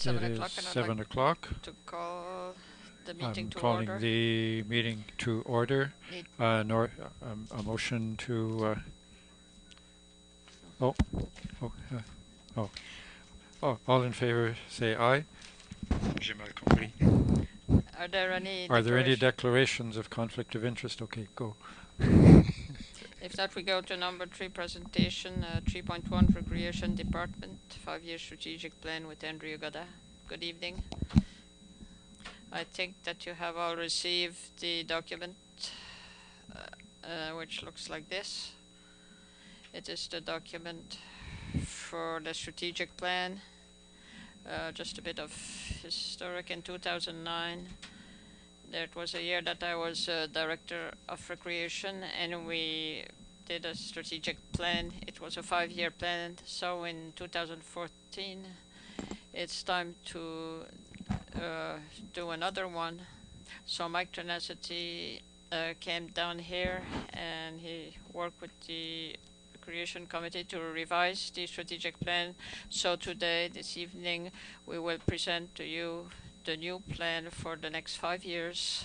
It's 7 o'clock, and I'd 7 like o'clock. to call the meeting I'm to calling order. the meeting to order. Need A motion to. Oh, oh, all in favor say aye. J'ai mal compris. Are there any Are there any declarations? declarations of conflict of interest? Okay, go. If not, we go to number 3 presentation, 3.1 Recreation Department 5-year strategic plan with Andrew Goda. Good evening. I think that you have all received the document, which looks like this. It is the document for the strategic plan. Just a bit of historic. In 2009, that was a year that I was director of recreation, and we did a strategic plan. It was a 5-year plan. So in 2014, it's time to do another one. So Mike Tenacity came down here and he worked with the Recreation Committee to revise the strategic plan. So today, this evening, we will present to you the new plan for the next 5 years,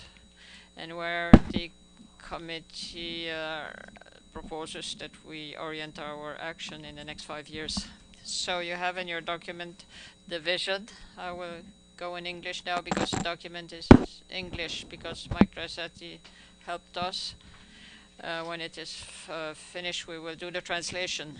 and where the committee proposes that we orient our action in the next 5 years. So you have in your document the vision. I will go in English now because the document is English, because Mike Rossetti helped us. When it is finished, we will do the translation.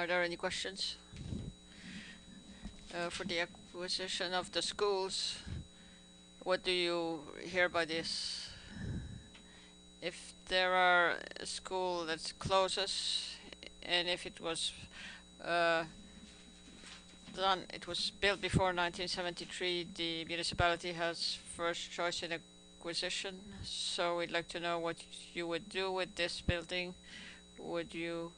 Are there any questions? For the acquisition of the schools, what do you hear by this? If there are a school that closes, and if it was it was built before 1973, the municipality has first choice in acquisition. So we'd like to know what you would do with this building. Would you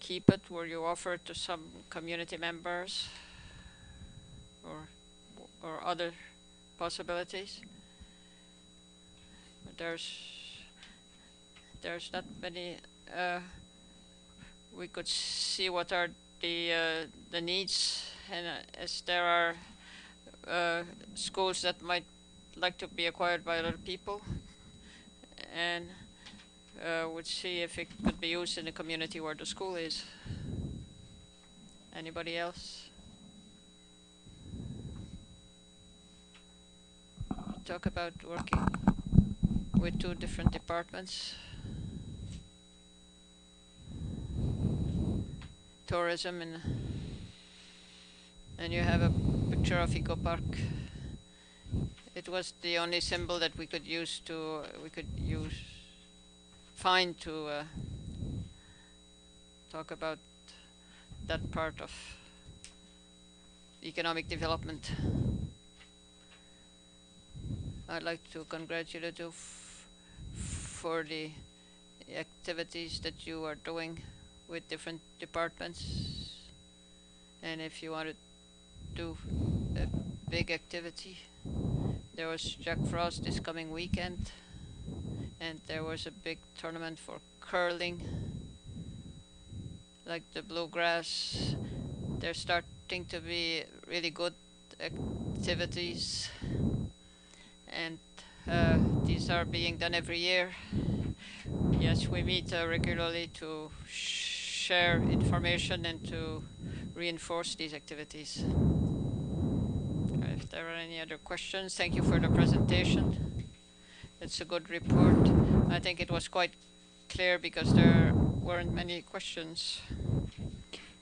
keep it? Will you offer it to some community members, or other possibilities? There's not many. We could see what are the needs, and as there are schools that might like to be acquired by other people, and would see if it could be used in the community where the school is. Anybody else? Talk about working with two different departments. Tourism, and you have a picture of Eco Park. It was the only symbol that we could find to talk about that part of economic development. I'd like to congratulate you for the activities that you are doing with different departments, and if you want to do a big activity, there was Jack Frost this coming weekend, and there was a big tournament for curling, like the bluegrass. There's starting to be really good activities, and these are being done every year. Yes, we meet regularly to share information and to reinforce these activities. If there are any other questions, thank you for the presentation. It's a good report. I think it was quite clear because there weren't many questions.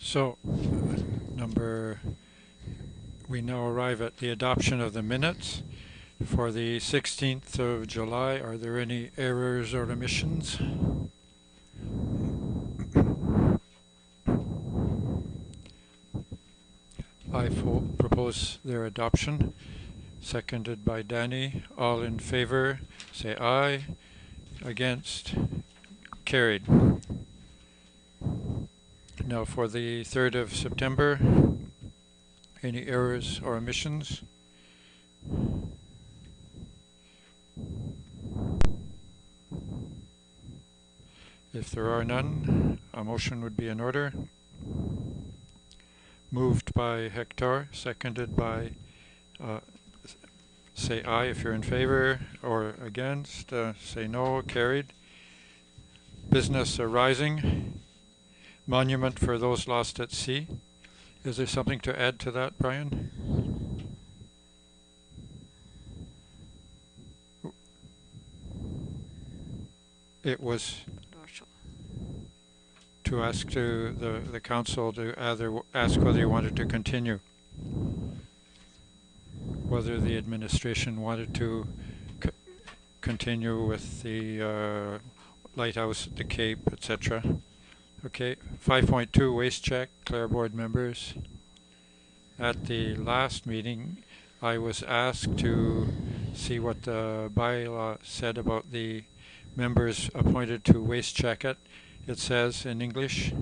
So, we now arrive at the adoption of the minutes for the 16th of July. Are there any errors or omissions? I propose their adoption. Seconded by Danny. All in favor, say aye. Against? Carried. Now for the 3rd of September, any errors or omissions? If there are none, a motion would be in order. Moved by Hector, seconded by, say aye if you're in favor, or against, say no, carried. Business arising, monument for those lost at sea. Is there something to add to that, Brian? It was to ask to the council to either ask whether you wanted to continue, whether the administration wanted to continue with the lighthouse at the Cape, etc. Okay, 5.2 waste check, Clare board members. At the last meeting, I was asked to see what the bylaw said about the members appointed to waste check it. It says in English,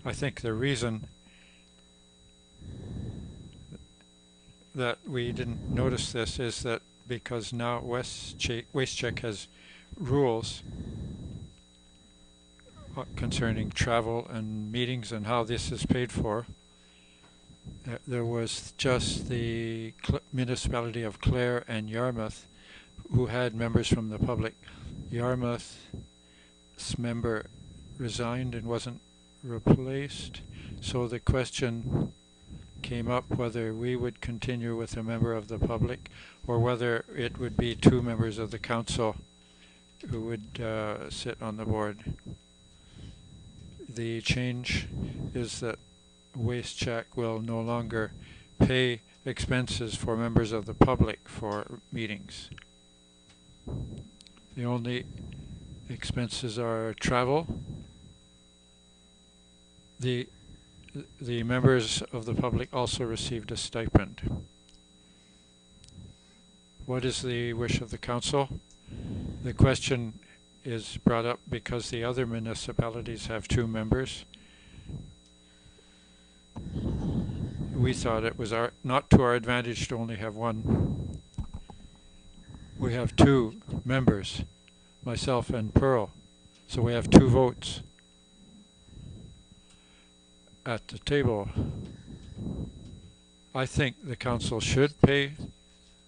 I think the reason that we didn't notice this is that because now WasteCheck has rules concerning travel and meetings and how this is paid for. There was just the municipality of Clare and Yarmouth who had members from the public. Yarmouth's member resigned and wasn't replaced. So the question came up whether we would continue with a member of the public or whether it would be two members of the council who would sit on the board. The change is that WasteCheck will no longer pay expenses for members of the public for meetings. The only expenses are travel. The members of the public also received a stipend. What is the wish of the council? The question is brought up because the other municipalities have two members. We thought it was not to our advantage to only have one. We have two members, myself and Pearl, so we have two votes at the table. I think the council should pay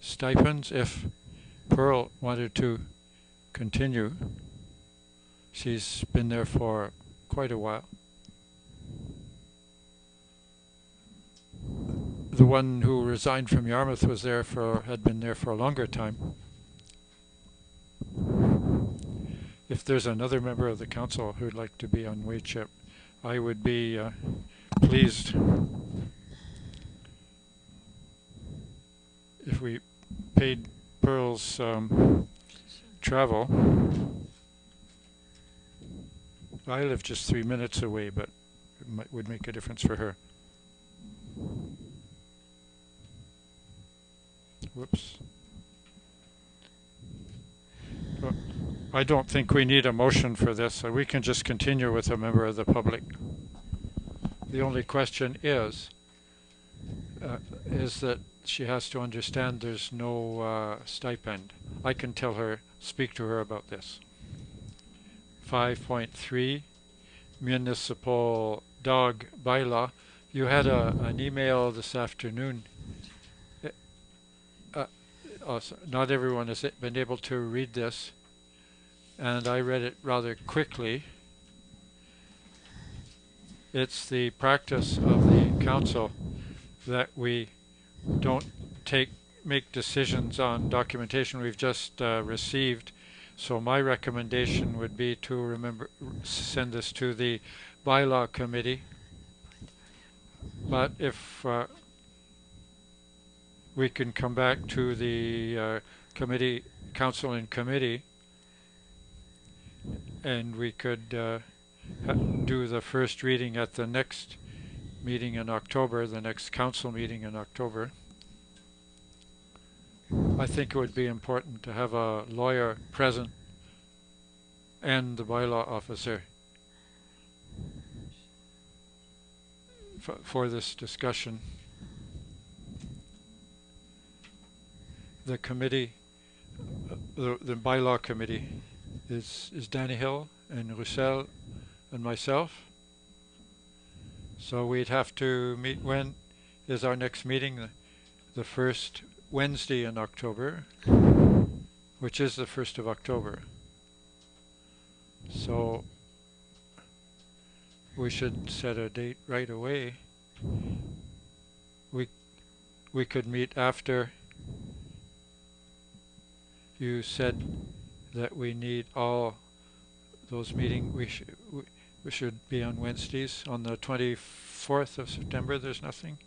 stipends if Pearl wanted to continue. She's been there for quite a while. The one who resigned from Yarmouth had been there for a longer time. If there's another member of the council who'd like to be on WasteCheck, I would be pleased if we paid Pearl's travel. I live just 3 minutes away, but it would make a difference for her. Whoops. Well, I don't think we need a motion for this. We can just continue with a member of the public. The only question is that she has to understand there's no stipend. I can speak to her about this. 5.3, municipal dog bylaw. You had an email this afternoon. Also, not everyone has been able to read this, and I read it rather quickly. It's the practice of the council that we don't make decisions on documentation we've just received. So my recommendation would be to send this to the bylaw committee. But if we can come back to the council and committee, and we could do the first reading at the next meeting in October, the next council meeting in October. I think it would be important to have a lawyer present and the bylaw officer for this discussion. The committee, the bylaw committee, is Danny Hill and Roussel and myself. So we'd have to meet. When is our next meeting? The first Wednesday in October, which is the 1st of October. So we should set a date right away. We could meet after. You said that we need all those meetings. We should be on Wednesdays. On the 24th of September, there's nothing.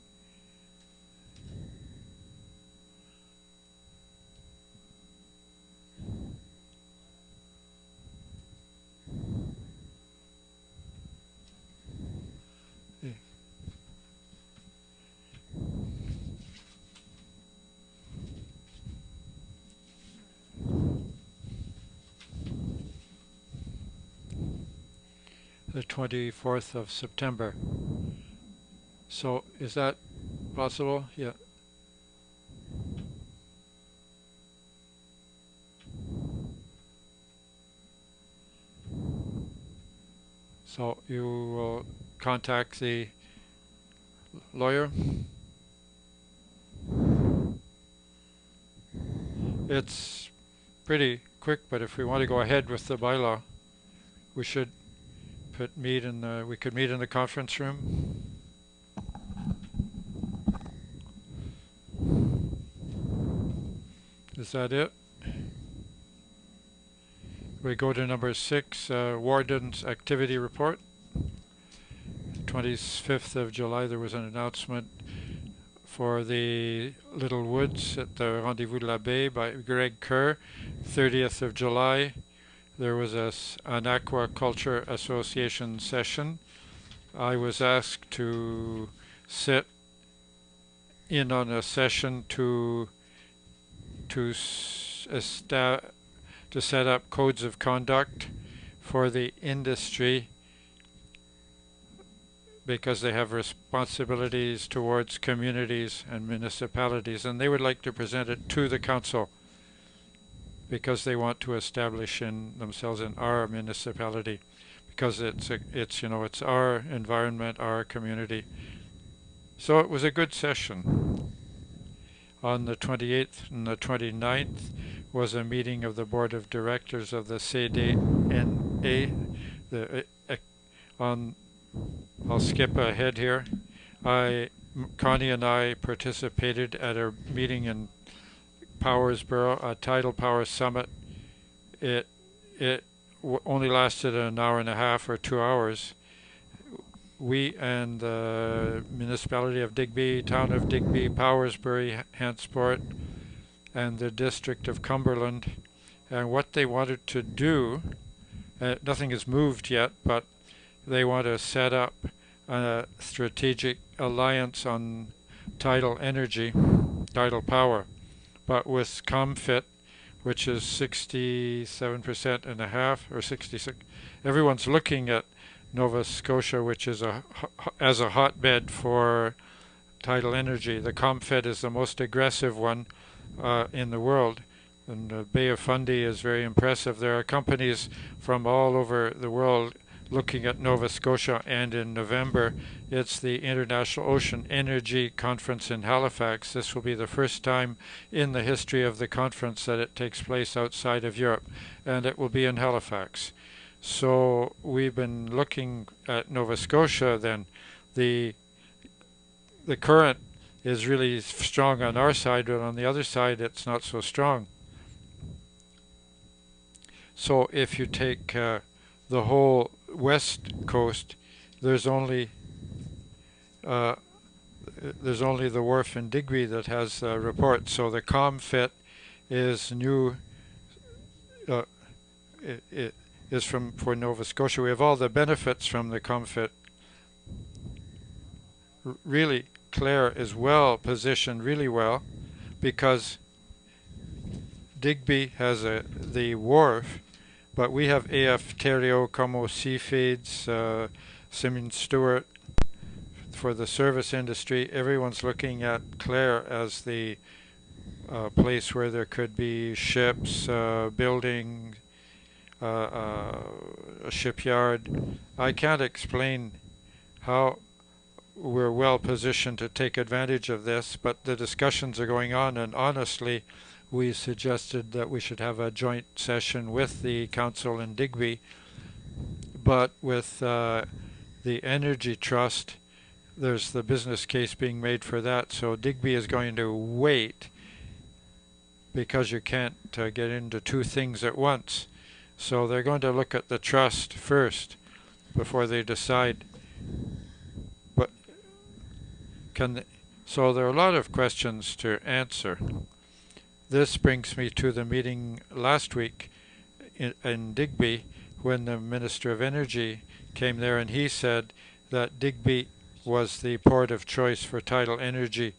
The 24th of September. So is that possible? Yeah. So you will contact the lawyer? It's pretty quick, but if we want to go ahead with the bylaw, we should we could meet in the conference room. Is that it? We go to number 6, Warden's Activity Report. 25th of July there was an announcement for the Little Woods at the Rendezvous de la Baie by Greg Kerr. 30th of July there was an Aquaculture Association session. I was asked to sit in on a session to set up codes of conduct for the industry, because they have responsibilities towards communities and municipalities, and they would like to present it to the council because they want to establish themselves in our municipality, because it's our environment, our community. So it was a good session. On the 28th and the 29th was a meeting of the board of directors of the CDNA. I'll skip ahead here. Connie and I participated at a meeting in Powersboro, a tidal power summit. It only lasted an hour and a half or 2 hours. We and the municipality of Digby, town of Digby, Powersbury, Hantsport, and the district of Cumberland, and what they wanted to do, nothing has moved yet, but they want to set up a strategic alliance on tidal energy, tidal power, but with ComFit, which is 67% and a half, or 66. Everyone's looking at Nova Scotia, which is as a hotbed for tidal energy. The ComFit is the most aggressive one in the world, and the Bay of Fundy is very impressive. There are companies from all over the world looking at Nova Scotia, and in November it's the International Ocean Energy Conference in Halifax. This will be the first time in the history of the conference that it takes place outside of Europe, and it will be in Halifax. So we've been looking at Nova Scotia. Then the current is really strong on our side, but on the other side it's not so strong. So if you take the whole west coast, there's only the wharf in Digby that has a report. So the ComFit is new. It is for Nova Scotia. We have all the benefits from the ComFit. Really, Clare is well positioned, really well, because Digby has the wharf, but we have AF Terrio, Como Seafeeds, Simmons Stewart for the service industry. Everyone's looking at Clare as the place where there could be ships, building, a shipyard. I can't explain how we're well positioned to take advantage of this, but the discussions are going on, and honestly we suggested that we should have a joint session with the council in Digby, but with the Energy Trust there's the business case being made for that, so Digby is going to wait because you can't get into two things at once. So they're going to look at the trust first before they decide. But so there are a lot of questions to answer. This brings me to the meeting last week in Digby when the Minister of Energy came there, and he said that Digby was the port of choice for tidal energy,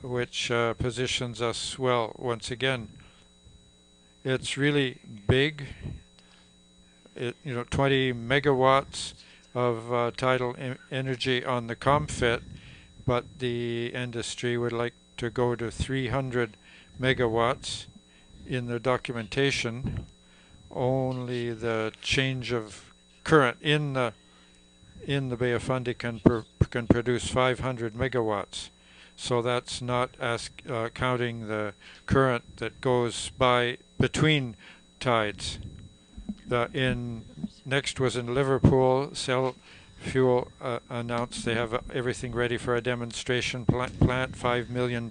which positions us well once again. It's really big. 20 megawatts of tidal energy on the ComFit, but the industry would like to go to 300 megawatts. In the documentation, only the change of current in the Bay of Fundy can produce 500 megawatts. So that's not counting the current that goes by between tides. Next was in Liverpool. Cell Fuel announced they have everything ready for a demonstration plant, $5 million.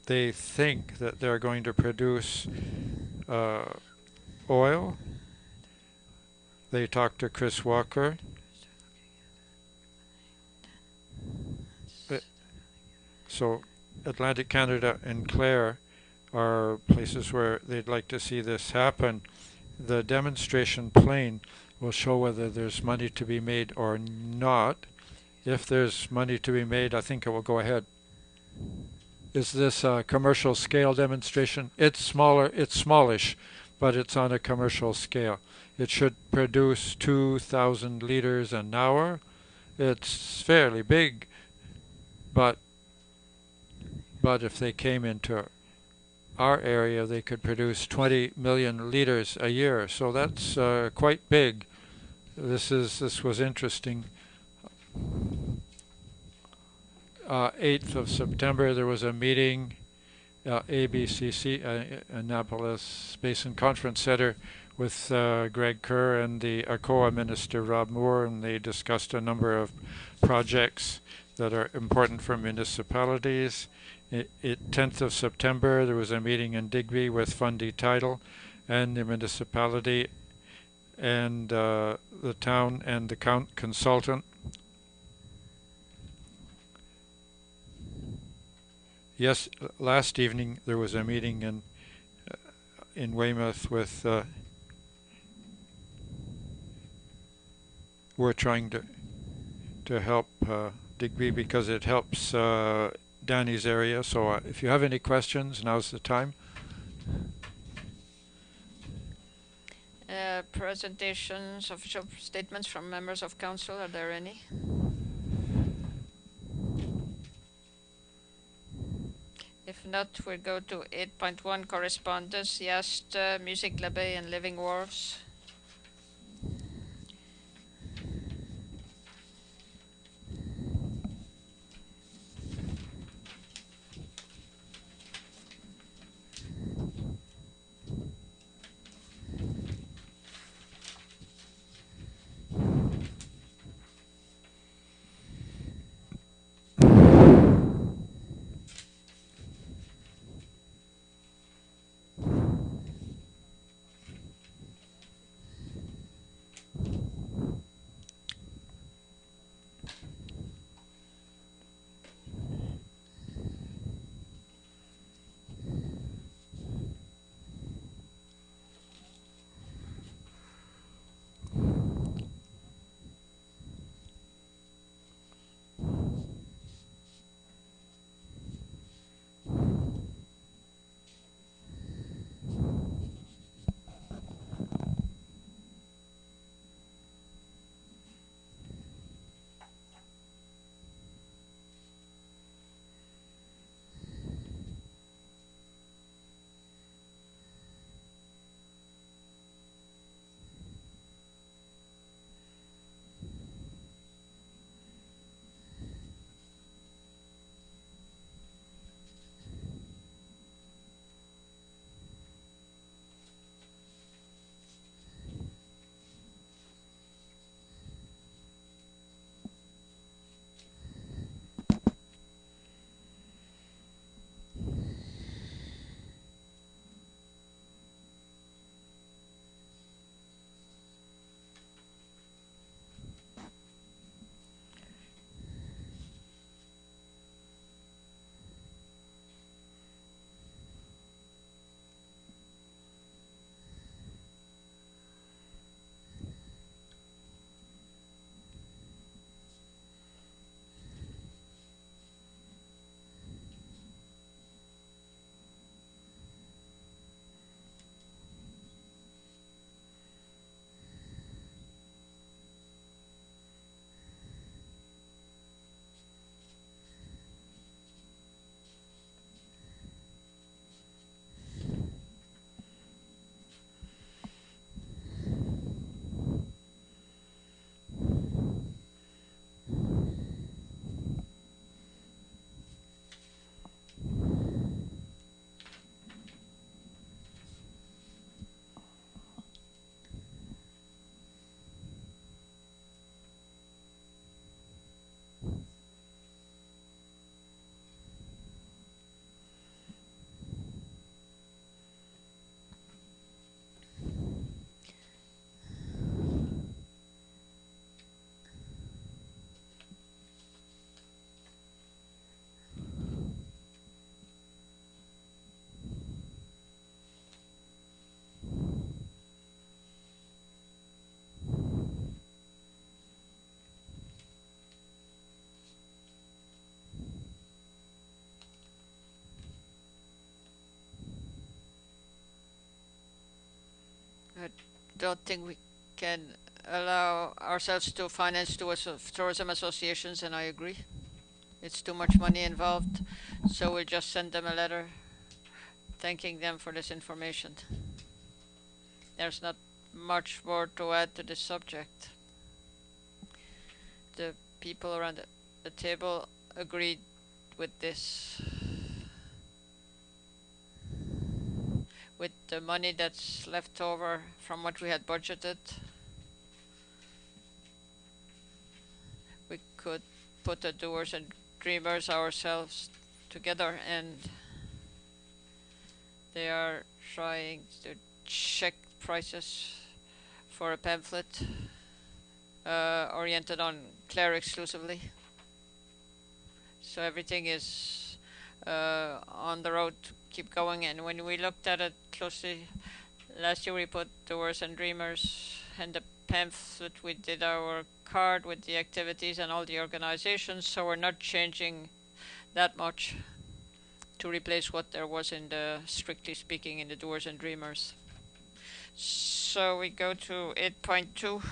They think that they're going to produce oil. They talked to Chris Walker. So Atlantic Canada and Clare are places where they'd like to see this happen. The demonstration plane will show whether there's money to be made or not. If there's money to be made, I think it will go ahead. Is this a commercial scale demonstration? It's smaller, it's smallish, but it's on a commercial scale. It should produce 2,000 liters an hour. It's fairly big, but if they came into our area, they could produce 20 million liters a year. So that's quite big. This was interesting. 8th of September, there was a meeting, ABCC, Annapolis Basin Conference Center, with Greg Kerr and the ACOA Minister Rob Moore, and they discussed a number of projects that are important for municipalities. 10th of September, there was a meeting in Digby with Fundy Tidal and the municipality and the town and the consultant. Yes, last evening there was a meeting in Weymouth with. We're trying to help Digby because it helps Danny's area. So if you have any questions, now's the time. Presentations, official statements from members of council. Are there any? If not, we'll go to 8.1 correspondence. Yast, Music Labay, and Living Wharves. don't think we can allow ourselves to finance tourism associations, and I agree. It's too much money involved, so we'll just send them a letter thanking them for this information. There's not much more to add to this subject. The people around the table agreed with this. With the money that's left over from what we had budgeted, we could put the doers and dreamers ourselves together, and they are trying to check prices for a pamphlet oriented on Clare exclusively. So everything is on the road to keep going, and when we looked at it closely, last year we put doers and dreamers and the pamphlet, we did our card with the activities and all the organizations, so we're not changing that much to replace what there was in the, strictly speaking, in the doers and dreamers. So we go to 8.2,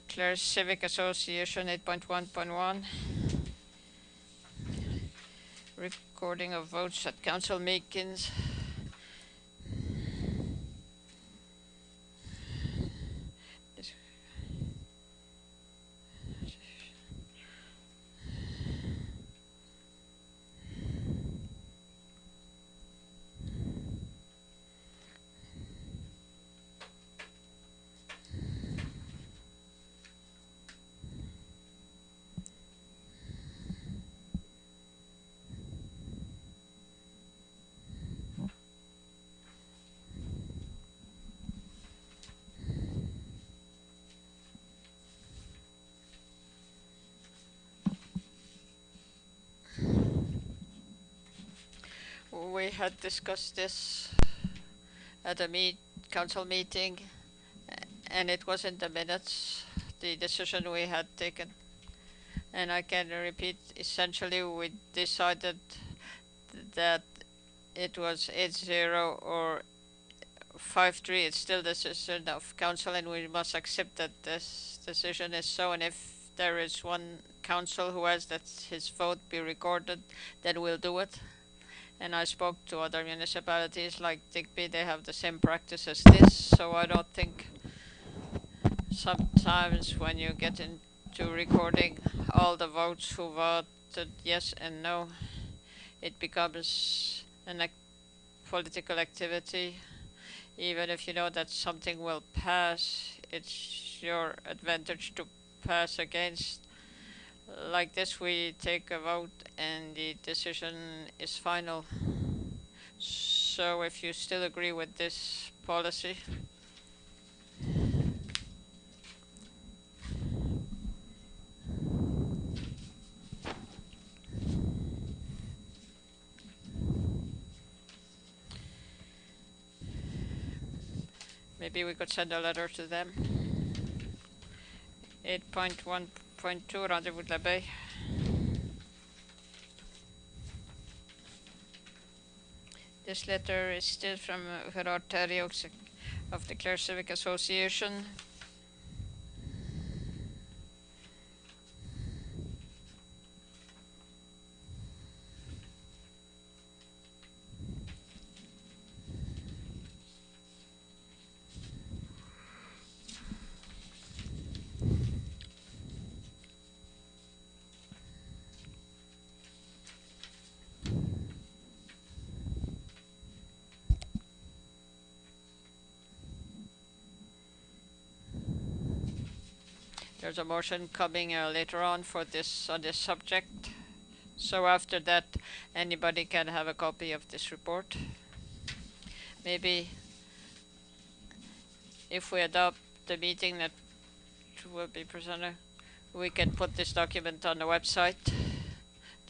Clare Civic Association. 8.1.1, recording of votes at council meetings. We had discussed this at a council meeting, and it was in the minutes, the decision we had taken. And I can repeat, essentially we decided that it was 8-0 or 5-3. It's still the decision of council, and we must accept that this decision is so. And if there is one council who has that his vote be recorded, then we'll do it. And I spoke to other municipalities like Digby, they have the same practice as this, so I don't think sometimes when you get into recording all the votes who voted yes and no, it becomes a political activity. Even if you know that something will pass, it's your advantage to pass against. Like this, we take a vote and the decision is final. So if you still agree with this policy, maybe we could send a letter to them. 8.1.2, Rendezvous de l'Abeille. This letter is still from Gerard Theriault of the Clare Civic Association. There's a motion coming later on for this subject. So after that, anybody can have a copy of this report. Maybe if we adopt the meeting that will be presented, we can put this document on the website.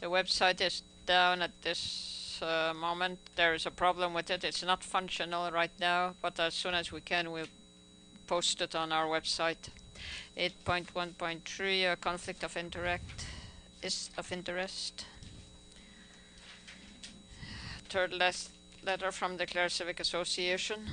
The website is down at this moment. There is a problem with it. It's not functional right now, but as soon as we can, we'll post it on our website. 8.1.3, conflict of interest. Third last letter from the Clare Civic Association.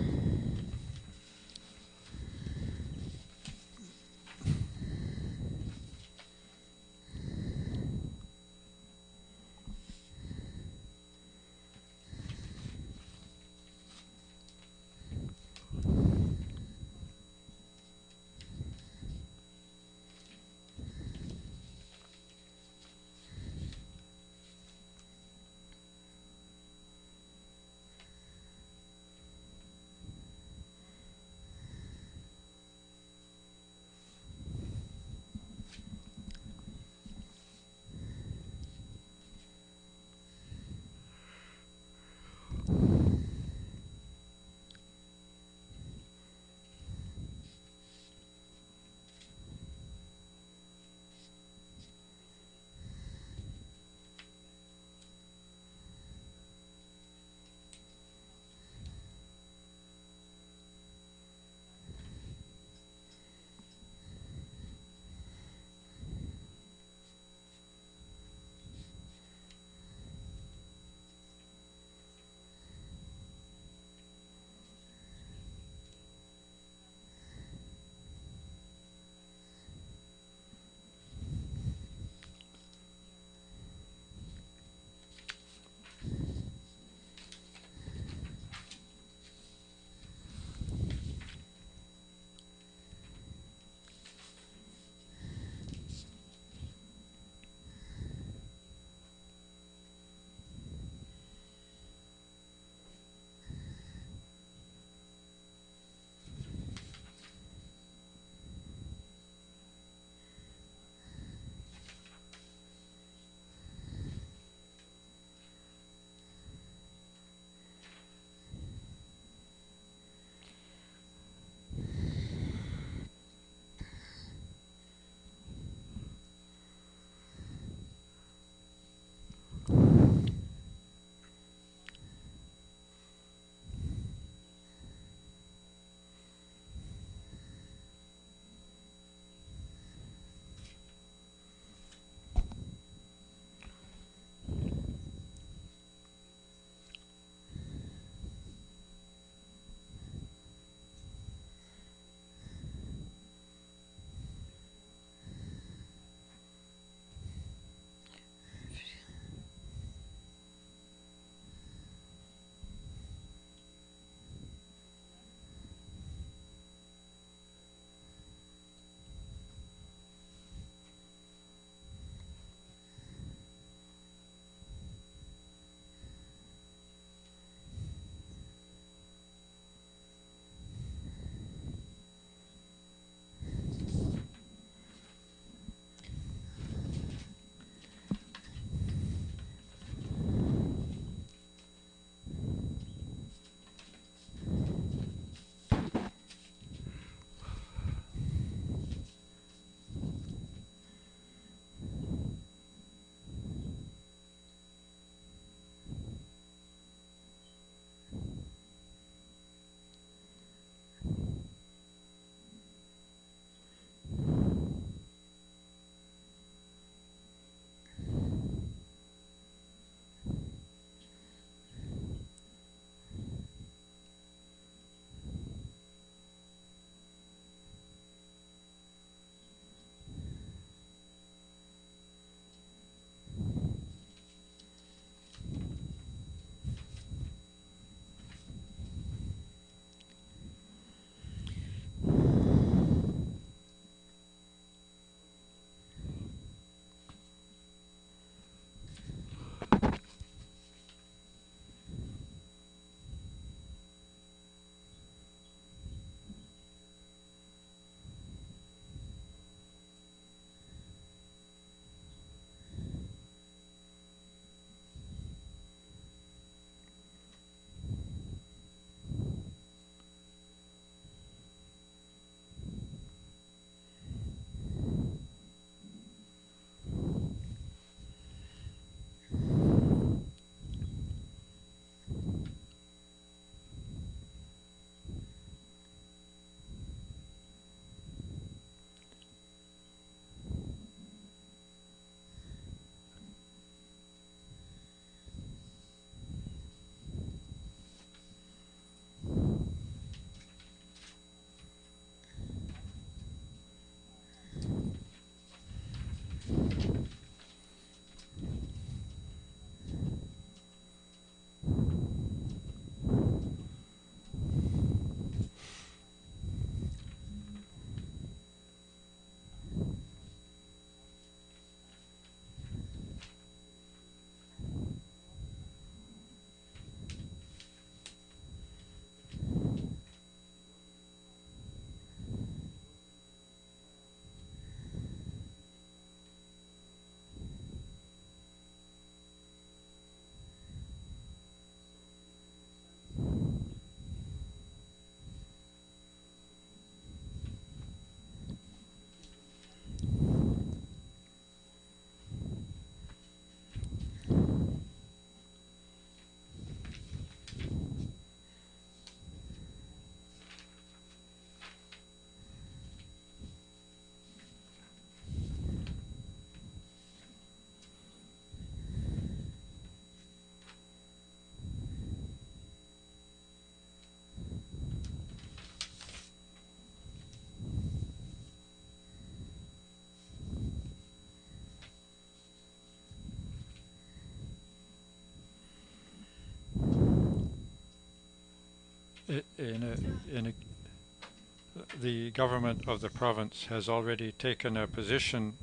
The government of the province has already taken a position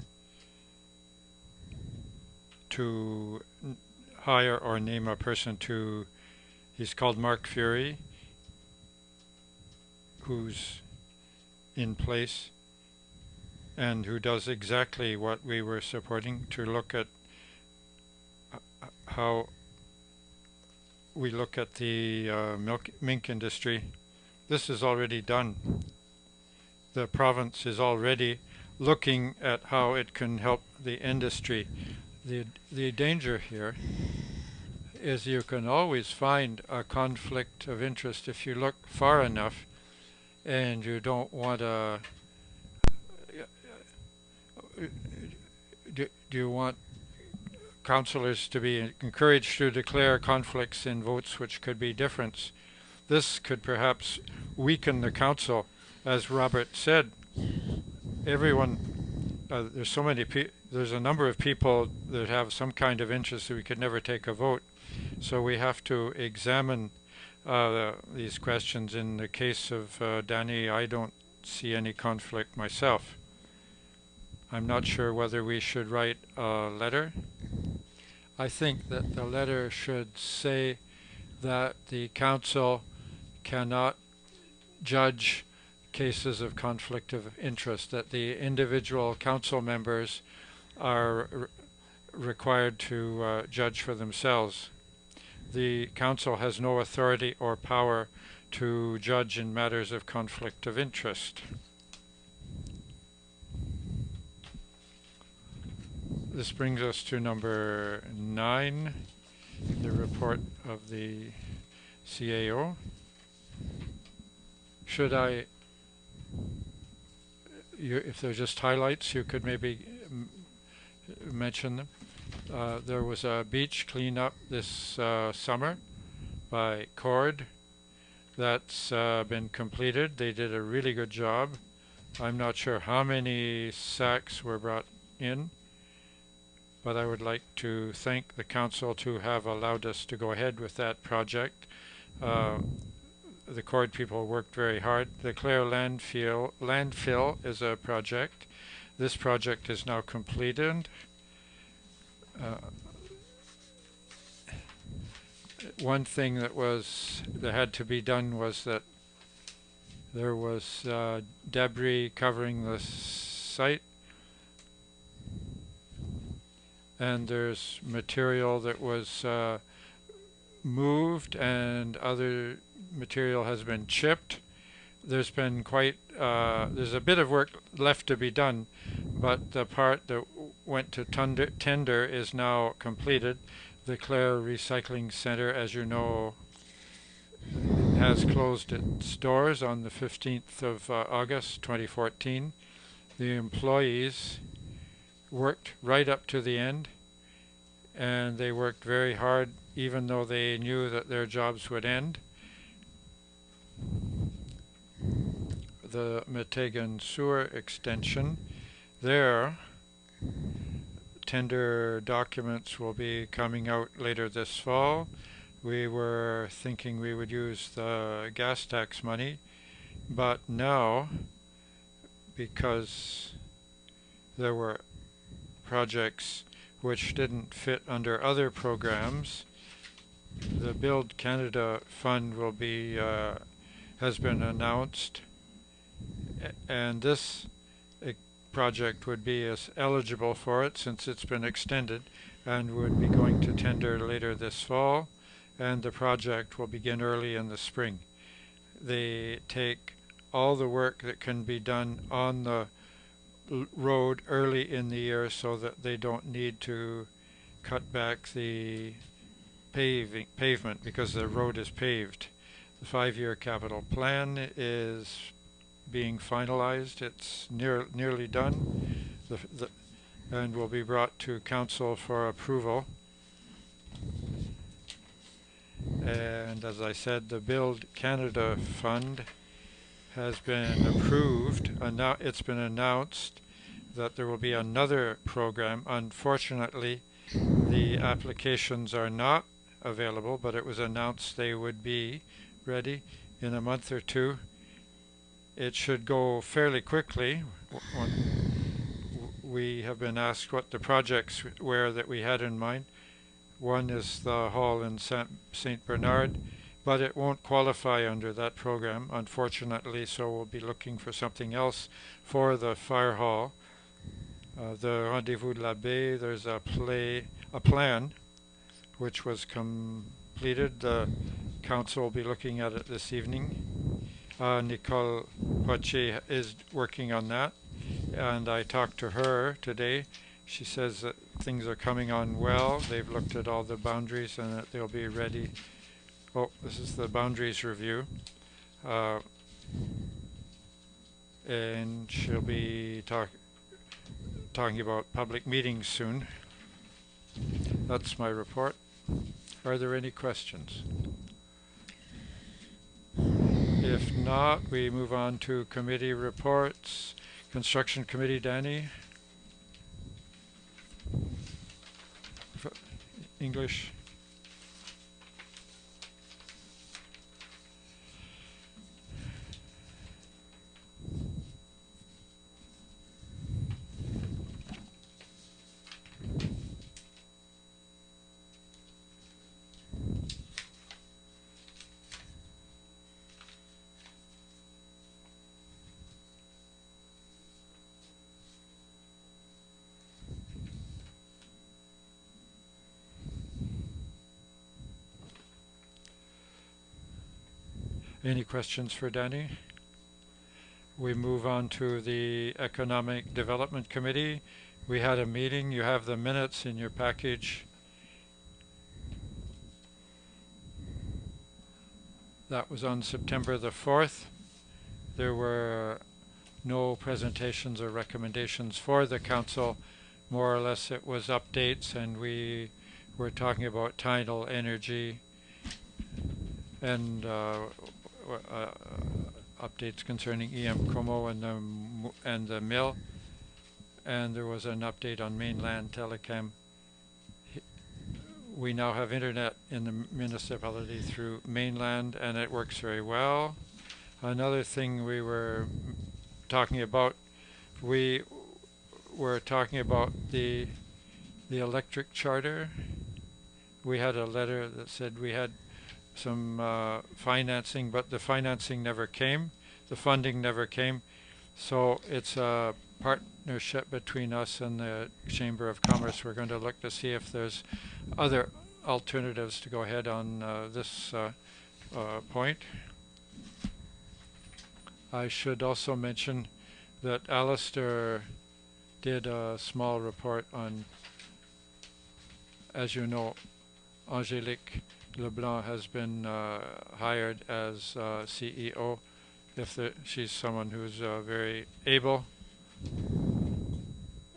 to hire or name a person to, he's called Mark Fury, who's in place and who does exactly what we were supporting, to look at how we look at the mink industry. This is already done. The province is already looking at how it can help the industry. The danger here is you can always find a conflict of interest if you look far enough, and you don't want to. Do you want councillors to be encouraged to declare conflicts in votes which could be different? This could perhaps weaken the council. As Robert said, everyone, there's a number of people that have some kind of interest that we could never take a vote. So we have to examine these questions. In the case of Danny, I don't see any conflict myself. I'm not sure whether we should write a letter. I think that the letter should say that the council cannot judge cases of conflict of interest, that the individual council members are required to judge for themselves. The council has no authority or power to judge in matters of conflict of interest. This brings us to number 9, the report of the CAO. Should I, if they're just highlights, you could maybe mention them. There was a beach cleanup this summer by Cord that's been completed. They did a really good job. I'm not sure how many sacks were brought in, but I would like to thank the council to have allowed us to go ahead with that project. The Cord people worked very hard. The Clare landfill is a project. This project is now completed. One thing that had to be done was that there was debris covering the site, and there's material that was moved and other material has been chipped. There's been there's a bit of work left to be done, but the part that went to tender is now completed. The Clare Recycling Centre, as you know, has closed its doors on the 15th of August 2014. The employees worked right up to the end, and they worked very hard even though they knew that their jobs would end. The Metegan Sewer Extension, there tender documents will be coming out later this fall. We were thinking we would use the gas tax money, but now, because there were projects which didn't fit under other programs, the Build Canada Fund will be has been announced, and this project would be eligible for it since it's been extended, and would be going to tender later this fall, and the project will begin early in the spring. They take all the work that can be done on the road early in the year so that they don't need to cut back the pavement because the road is paved. The 5-year capital plan is being finalized. It's nearly done, and will be brought to council for approval. And as I said, the Build Canada Fund has been approved, and now it's been announced that there will be another program. Unfortunately, the applications are not available, but it was announced they would be ready. in a month or two. It should go fairly quickly. We have been asked what the projects were that we had in mind. One is the hall in St. Bernard, but it won't qualify under that program, unfortunately, so we'll be looking for something else for the fire hall. The Rendezvous de la Baie, there's a plan which was completed. The council will be looking at it this evening. Nicole Poitier is working on that, and I talked to her today. She says that things are coming on well. They've looked at all the boundaries and that they'll be ready. Oh, this is the boundaries review. And she'll be talking about public meetings soon. That's my report. Are there any questions? If not, we move on to committee reports. Construction Committee, Danny. English. Any questions for Danny? We move on to the Economic Development Committee. We had a meeting. You have the minutes in your package. That was on September the 4th. There were no presentations or recommendations for the council. More or less it was updates, and we were talking about tidal energy and updates concerning EM Como and the mill, and there was an update on mainland telecom. We now have internet in the municipality through mainland, and it works very well. Another thing we were talking about, we were talking about the electric charter. We had a letter that said we had some financing, but the financing never came. The funding never came. So it's a partnership between us and the Chamber of Commerce. We're going to look to see if there's other alternatives to go ahead on this point. I should also mention that Alistair did a small report on, as you know, Angélique Leblanc has been hired as CEO. She's someone who's very able.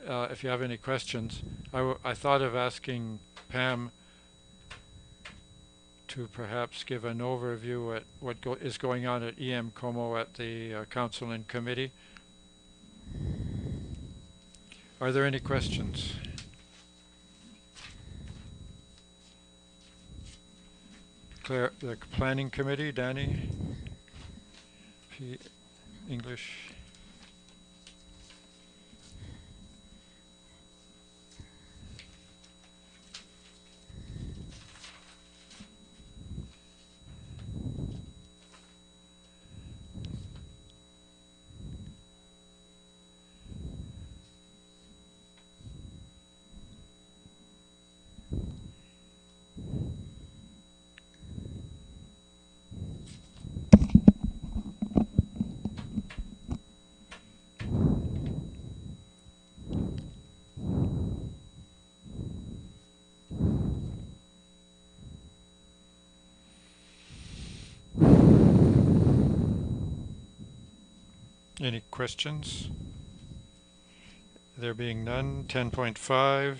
If you have any questions, I thought of asking Pam to perhaps give an overview at what is going on at EM Como at the council and committee. Are there any questions? Clare, the planning committee, Danny? English. Any questions? There being none. 10.5,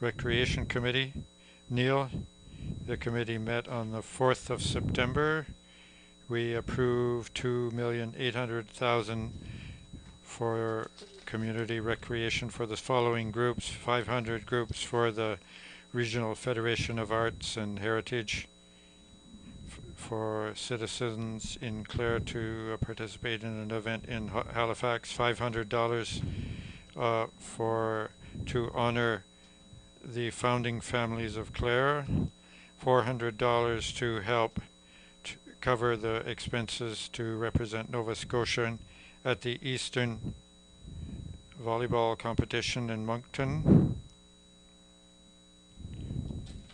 Recreation Committee. Neil, the committee met on the 4th of September. We approved $2,800,000 for community recreation for the following groups: 500 groups for the Regional Federation of Arts and Heritage, for citizens in Clare to participate in an event in Halifax, $500 for to honor the founding families of Clare, $400 to help cover the expenses to represent Nova Scotia at the Eastern volleyball competition in Moncton,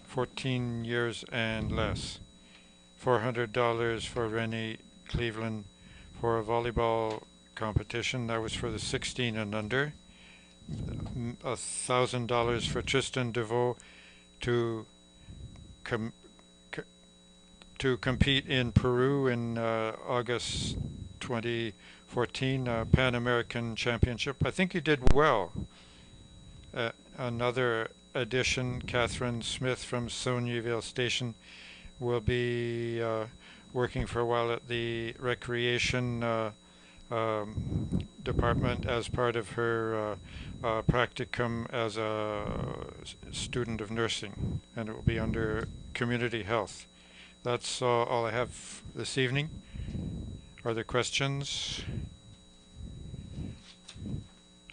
14 years and less. $400 for Rennie Cleveland for a volleyball competition. That was for the 16 and under. $1,000 for Tristan DeVoe to compete in Peru in August 2014 Pan American Championship. I think he did well. Another addition, Catherine Smith from Saulnieville Station will be working for a while at the recreation department as part of her practicum as a student of nursing, and it will be under community health. That's all I have this evening. Are there questions?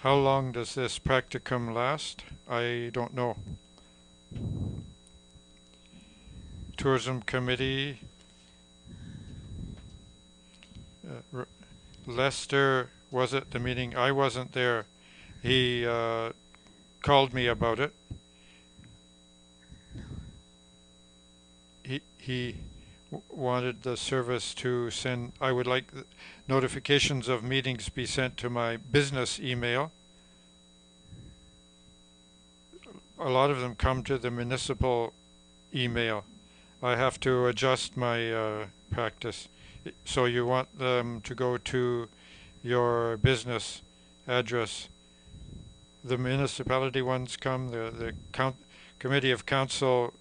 How long does this practicum last? I don't know. Tourism Committee, Lester was at the meeting. I wasn't there. He called me about it. He wanted the service to send, I would like notifications of meetings be sent to my business email. A lot of them come to the municipal email. I have to adjust my practice. So you want them to go to your business address. The municipality ones come, the committee of council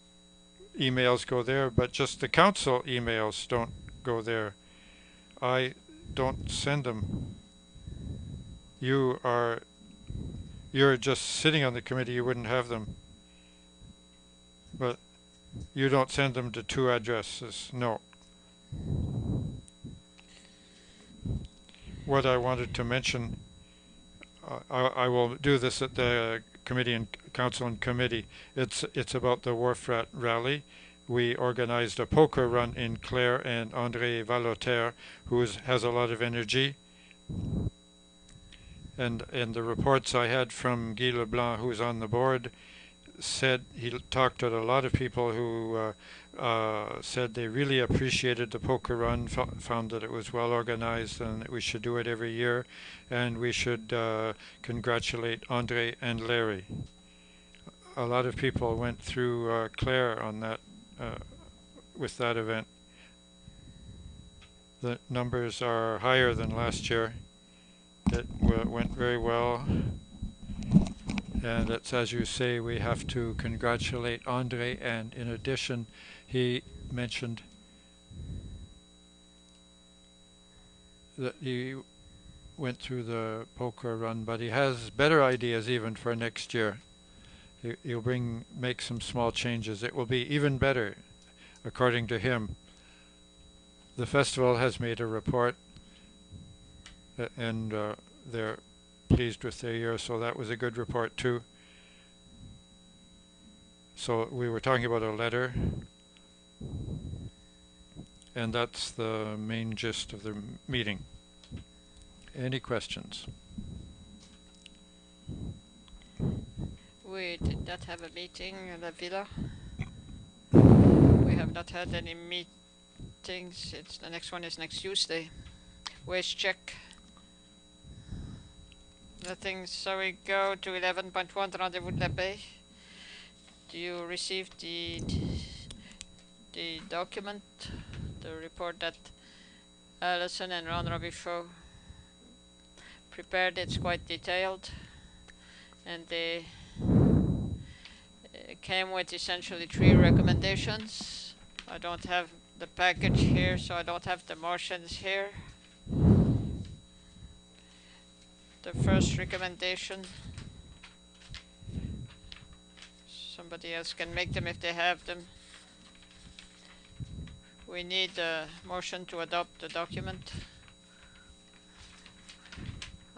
emails go there, but just the council emails don't go there. I don't send them. You're just sitting on the committee, you wouldn't have them. But you don't send them to two addresses, no. What I wanted to mention, I will do this at the committee and council and committee. It's about the Wharf Rat Rally. We organized a poker run in Clare, and André Valoter, who has a lot of energy. And the reports I had from Guy Leblanc, who's on the board, said he talked to a lot of people who said they really appreciated the poker run, found that it was well organized and that we should do it every year, and we should congratulate Andre and Larry. A lot of people went through Clare on that with that event. The numbers are higher than last year. It went very well. And it's, as you say, we have to congratulate Andre, and in addition, he mentioned that he went through the poker run, but he has better ideas even for next year. He'll make some small changes. It will be even better, according to him. The festival has made a report, and they're pleased with their year, so that was a good report too. So we were talking about a letter, and that's the main gist of the meeting. Any questions? We did not have a meeting in the villa. We have not had any meetings. The next one is next Tuesday. Waste check. Nothing, so we go to 11.1 Rendezvous de la Baie. Do you receive the document, the report that Alison and Ron Robichaud prepared? It's quite detailed, and they came with essentially 3 recommendations. I don't have the package here, so I don't have the motions here. The first recommendation, somebody else can make them if they have them. we need a motion to adopt the document.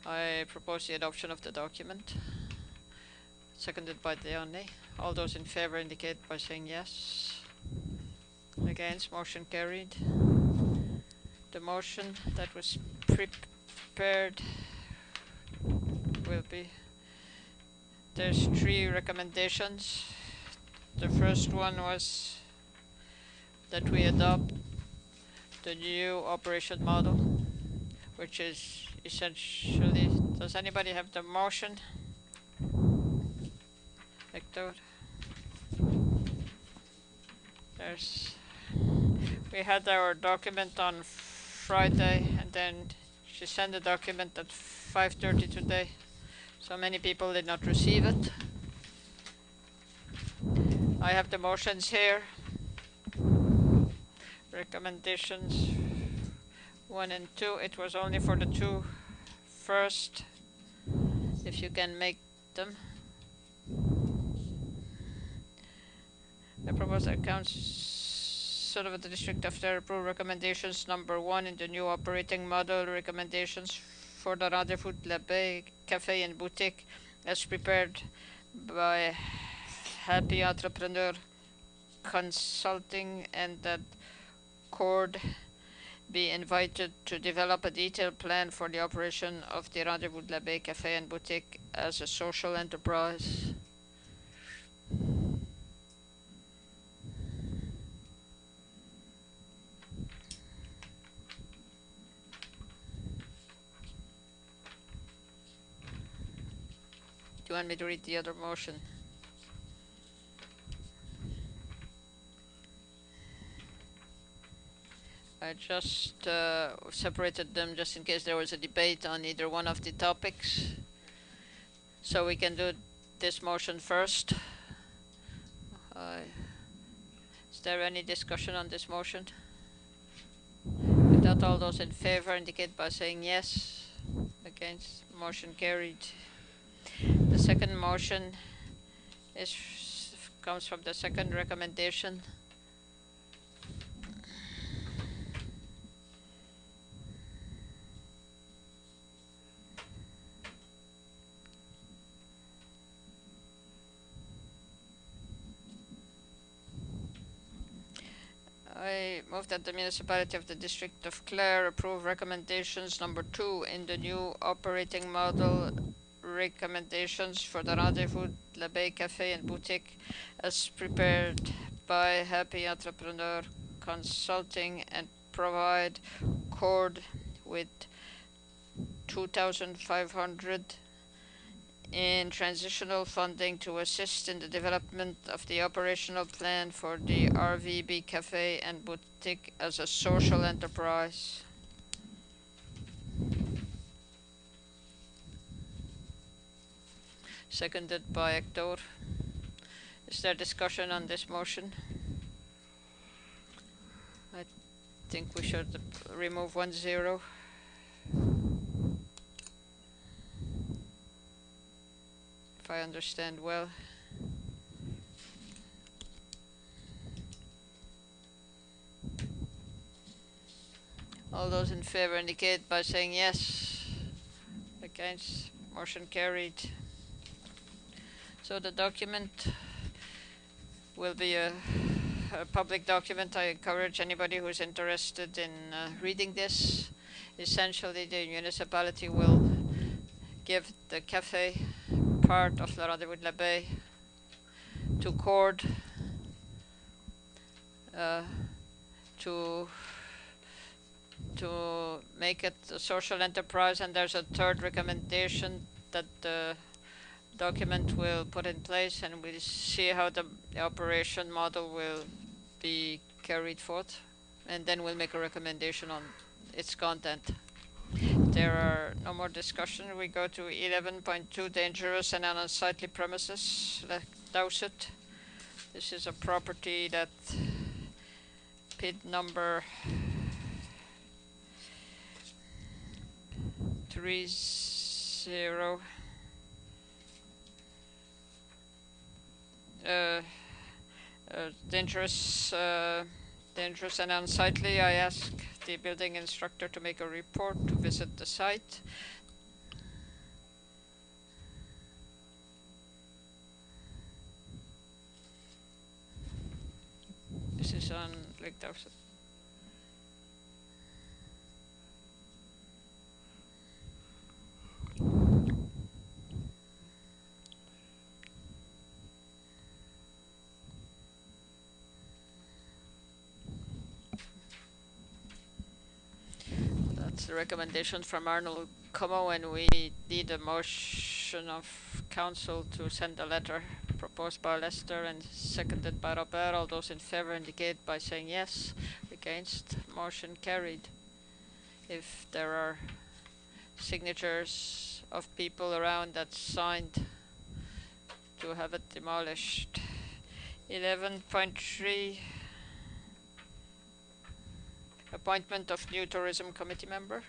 I propose the adoption of the document. Seconded by Leone. All those in favor indicate by saying yes. Against, motion carried. The motion that was prepared will be, there's 3 recommendations. The first one was that we adopt the new operation model, which is essentially, does anybody have the motion? Hector? We had our document on Friday, and then she sent the document at 5:30 today, so many people did not receive it. I have the motions here. Recommendations 1 and 2. It was only for the 2 first, if you can make them. I propose that Council of the District of Clare approve recommendations number 1 in the new operating model, recommendations for the Rendezvous de la Baie Cafe and Boutique as prepared by Happy Entrepreneur Consulting, and that CORD be invited to develop a detailed plan for the operation of the Rendezvous de la Baie Cafe and Boutique as a social enterprise. Do you want me to read the other motion? I just separated them just in case there was a debate on either one of the topics. So we can do this motion first. Is there any discussion on this motion? With that, all those in favor indicate by saying yes. Against, motion carried. The second motion comes from the second recommendation. I move that the municipality of the District of Clare approve recommendations number 2 in the new operating model, recommendations for the Rendezvous de la Baie Cafe and Boutique as prepared by Happy Entrepreneur Consulting, and provide CORD with 2,500 in transitional funding to assist in the development of the operational plan for the RVB Cafe and Boutique as a social enterprise. Seconded by Hector. Is there discussion on this motion? I think we should remove 1-0. If I understand well. All those in favor indicate by saying yes. Against, motion carried. So the document will be a public document. I encourage anybody who is interested in reading this. Essentially, the municipality will give the cafe part of the Rendezvous de la Baie to CORD to make it a social enterprise, and there's a third recommendation that the document will put in place, and we'll see how the operation model will be carried forth, and then we'll make a recommendation on its content. There are no more discussion. We go to 11.2, dangerous and unsightly premises, Dowsett. This is a property that PID number 30 dangerous dangerous and unsightly. I ask the building instructor to make a report to visit the site. This is on Lake Dorset. That's the recommendation from Arnold Como, and we need a motion of council to send a letter proposed by Lester and seconded by Robert. All those in favor indicate by saying yes. Against, motion carried. If there are signatures of people around that signed to have it demolished. 11.3, appointment of new tourism committee member.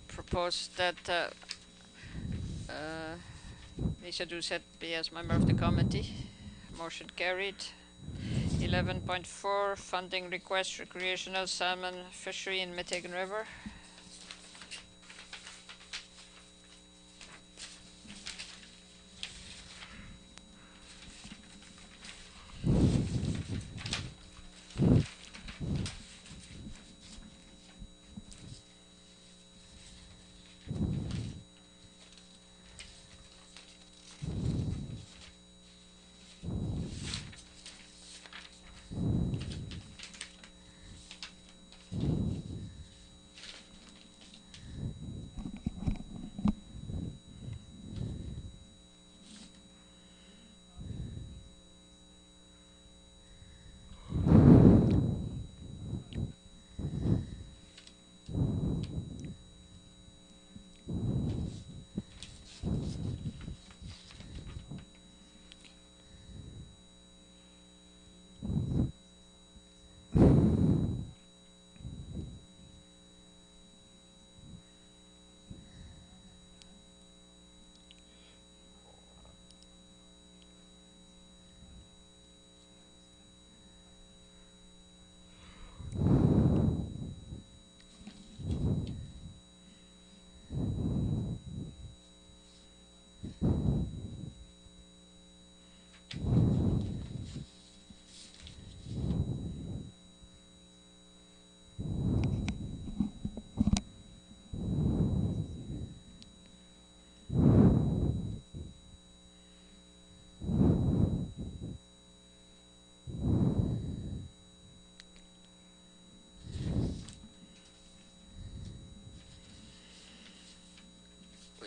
Propose that Lisa Doucette be as member of the committee. Motion carried. 11.4, funding request recreational salmon fishery in Metagon River.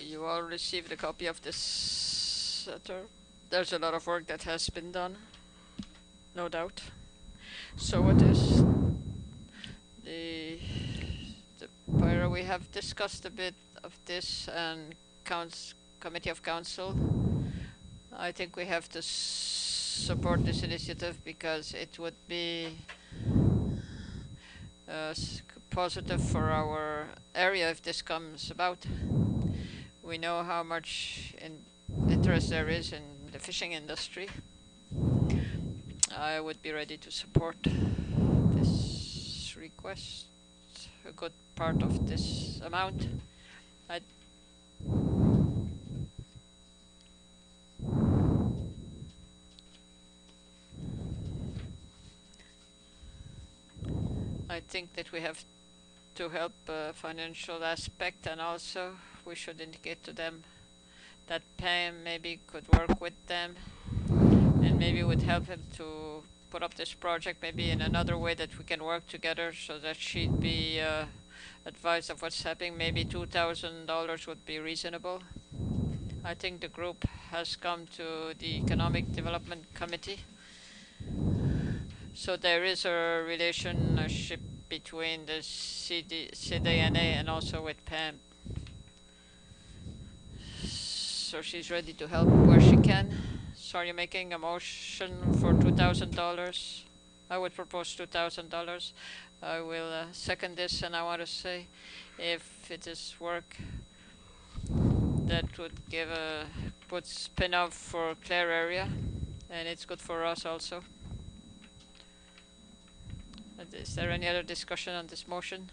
You all received a copy of this letter. There's a lot of work that has been done, no doubt. So what is the Pyro? We have discussed a bit of this and committee of council. I think we have to support this initiative because it would be positive for our area if this comes about. We know how much interest there is in the fishing industry. I would be ready to support this request, a good part of this amount. I think that we have to help financial aspect, and also we should indicate to them that Pam maybe could work with them and maybe would help him to put up this project maybe in another way that we can work together so that she'd be advised of what's happening. Maybe $2,000 would be reasonable. I think the group has come to the Economic Development Committee. So there is a relationship between the CDNA and also with Pam. So she's ready to help where she can. So are you making a motion for $2,000? I would propose $2,000. I will second this, and I want to say if it is work that would give a good spin-off for Clare area, and it's good for us also. Is there any other discussion on this motion?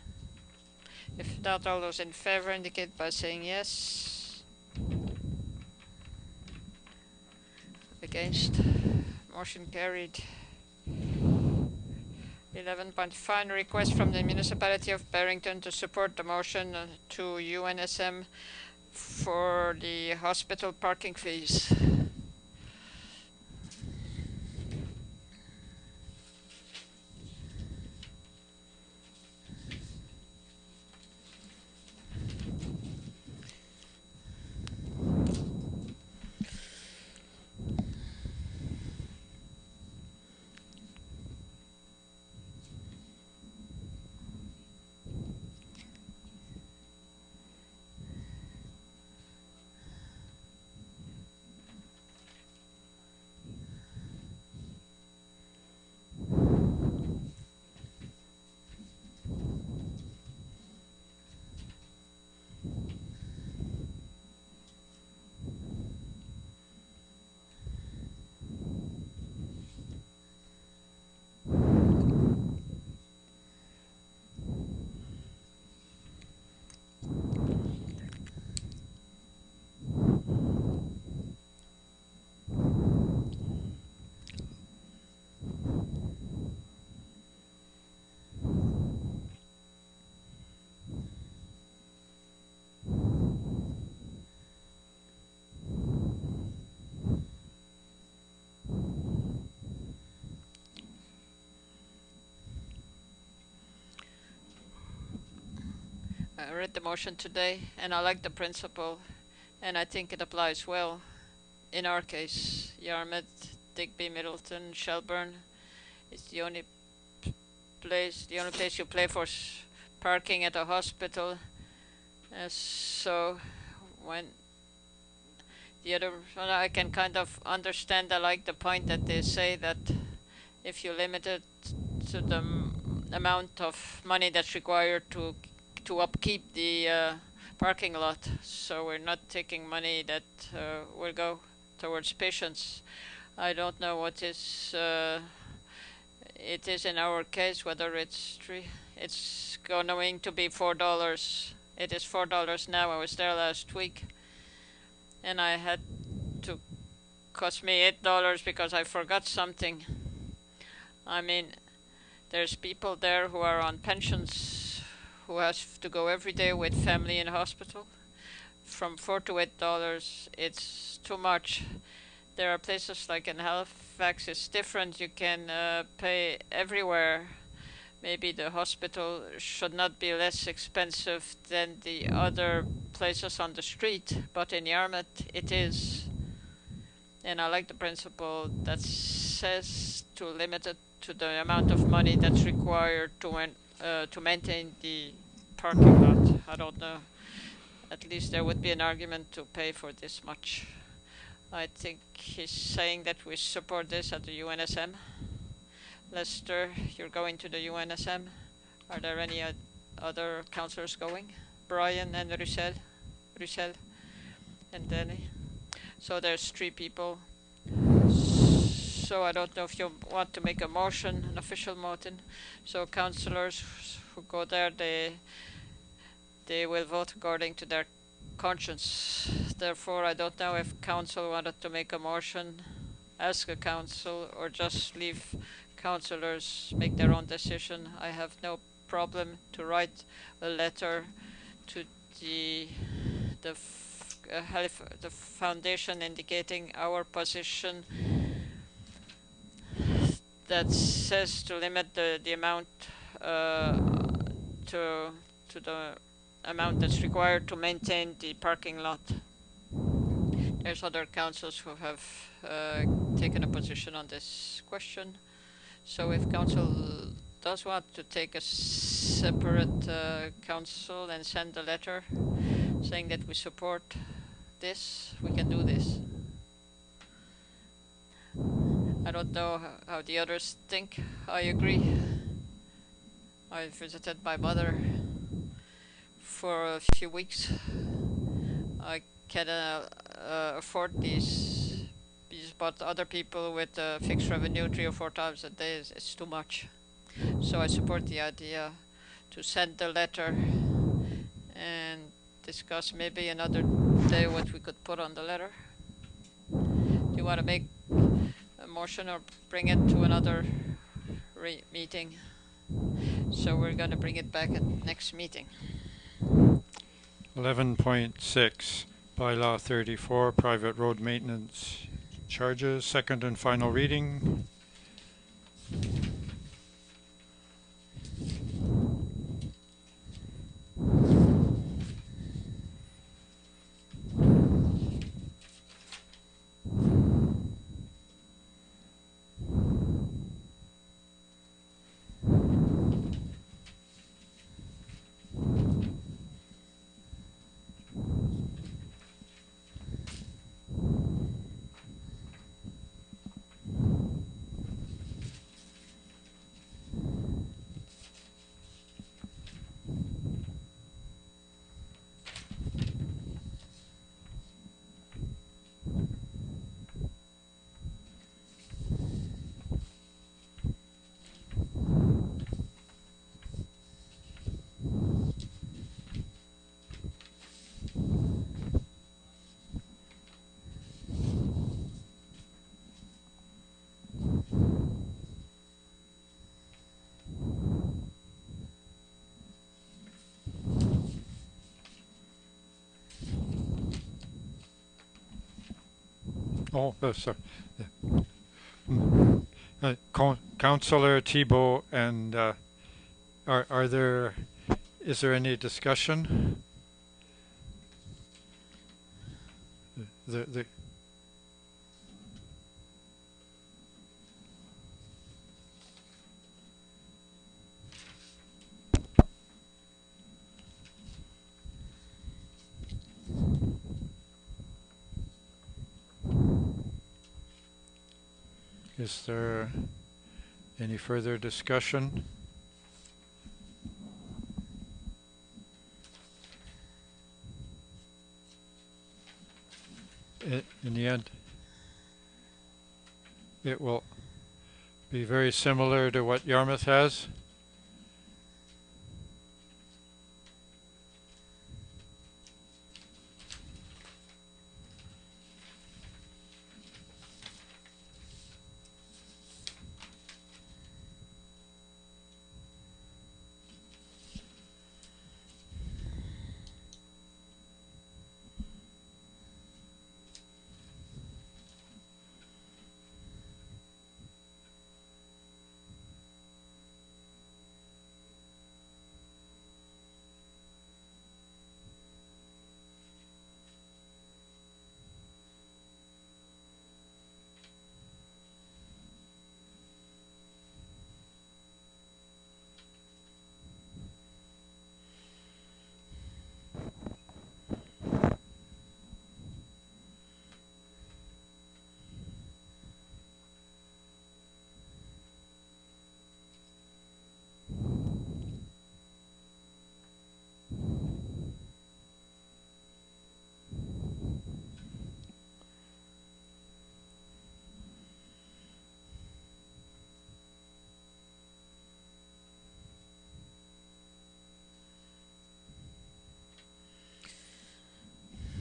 If not, all those in favor indicate by saying yes. Against? Motion carried. 11.5 request from the municipality of Barrington to support the motion to UNSM for the hospital parking fees. I read the motion today and I like the principle and I think it applies well. In our case, Yarmouth, Digby, Middleton, Shelburne is the only place you pay for parking at a hospital. So when the other, well, I can kind of understand. I like the point that they say that if you limit it to the amount of money that's required to upkeep the parking lot, so we're not taking money that will go towards patients. I don't know what is it is in our case, whether it's going to be $4. It is $4 now. I was there last week and I had to cost me $8 because I forgot something. I mean, there's people there who are on pensions who has to go every day with family in hospital. From $4 to $8, it's too much. There are places like in Halifax, it's different. You can pay everywhere. Maybe the hospital should not be less expensive than the other places on the street, but in Yarmouth it is. And I like the principle that says to limit it to the amount of money that's required to maintain the parking lot. I don't know. At least there would be an argument to pay for this much. I think he's saying that we support this at the UNSM. Lester, you're going to the UNSM. Are there any other councillors going? Brian and Russell and Danny. So there's 3 people. So I don't know if you want to make a motion, an official motion. So councillors who go there, they will vote according to their conscience. Therefore, I don't know if council wanted to make a motion, ask a council, or just leave councillors make their own decision. I have no problem to write a letter to the the foundation indicating our position that says to limit the amount to the amount that's required to maintain the parking lot. There's other councils who have taken a position on this question. So if council does want to take a separate council and send a letter saying that we support this, we can do this. I don't know how the others think. I agree. I visited my mother for a few weeks. I can afford these, but other people with fixed revenue 3 or 4 times a day is too much. So I support the idea to send a letter and discuss maybe another day what we could put on the letter. Do you want to make a motion or bring it to another meeting? So we're going to bring it back at next meeting. 11.6 Bylaw 34 Private Road Maintenance Charges, second and final reading. Oh, sorry. Councillor Thibault and is there any discussion? The Is there any further discussion? In the end, it will be very similar to what Yarmouth has.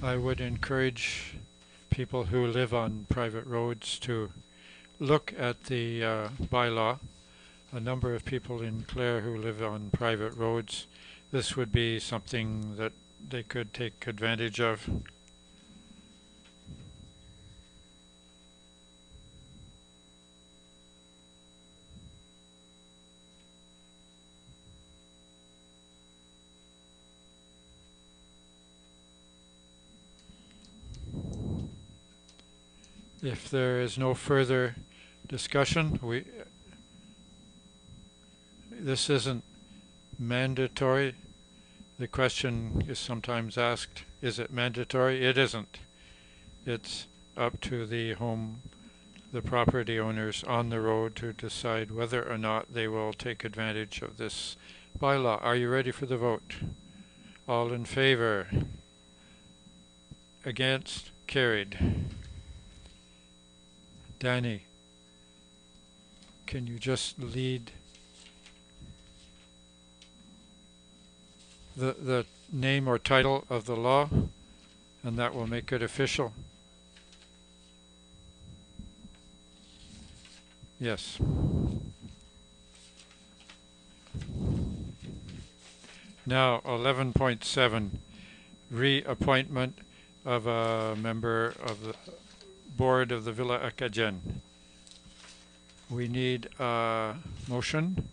I would encourage people who live on private roads to look at the bylaw. A number of people in Clare who live on private roads, this would be something that they could take advantage of. If there is no further discussion, this isn't mandatory. The question is sometimes asked, is it mandatory? It isn't. It's up to the property owners on the road to decide whether or not they will take advantage of this bylaw. Are you ready for the vote? All in favor? Against? Carried. Danny, can you just lead the name or title of the law, and that will make it official? Yes. Now 11.7, reappointment of a member of the board of the Villa Acadienne. We need a motion.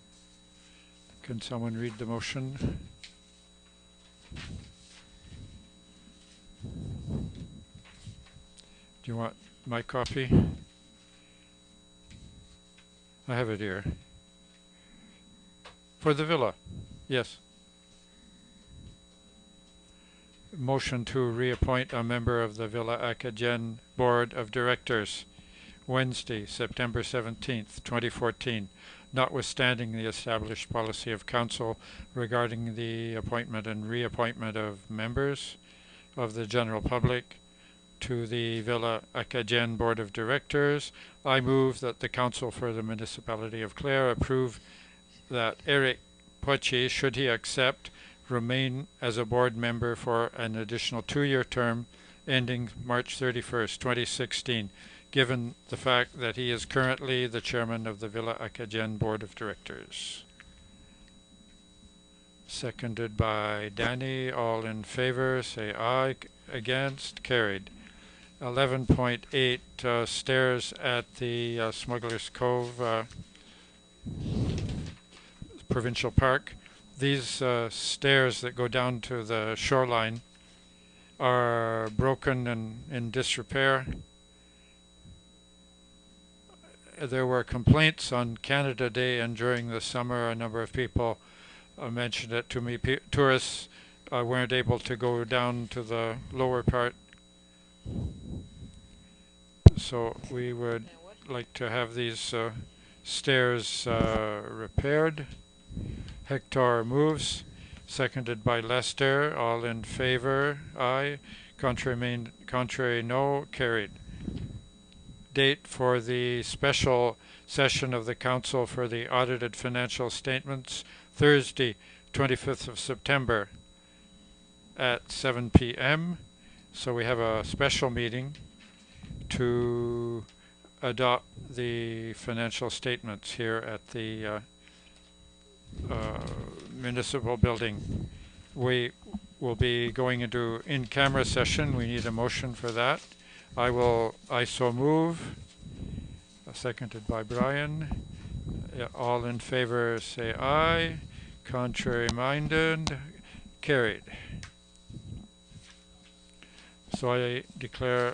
Can someone read the motion? Do you want my copy? I have it here. For the villa, yes. Motion to reappoint a member of the Villa Acadienne Board of Directors, Wednesday, September 17th, 2014, notwithstanding the established policy of Council regarding the appointment and reappointment of members of the general public to the Villa Acadienne Board of Directors. I move that the Council for the Municipality of Clare approve that Eric Poitier, should he accept, remain as a board member for an additional 2-year term ending March 31st, 2016, given the fact that he is currently the chairman of the Villa Acadienne Board of Directors. Seconded by Danny. All in favor, say aye. Against? Carried. 11.8, stairs at the Smuggler's Cove Provincial Park. These stairs that go down to the shoreline are broken and in disrepair. There were complaints on Canada Day and during the summer. A number of people mentioned it to me. Tourists weren't able to go down to the lower part. So we would like to have these stairs repaired. Hector moves, seconded by Lester. All in favor, aye. Contrary, no. Carried. Date for the special session of the Council for the audited financial statements, Thursday, 25th of September at 7 p.m. So we have a special meeting to adopt the financial statements here at the municipal building. We will be going into in-camera session. We need a motion for that. I so move. Seconded by Brian. All in favor say aye. Contrary minded. Carried. So I declare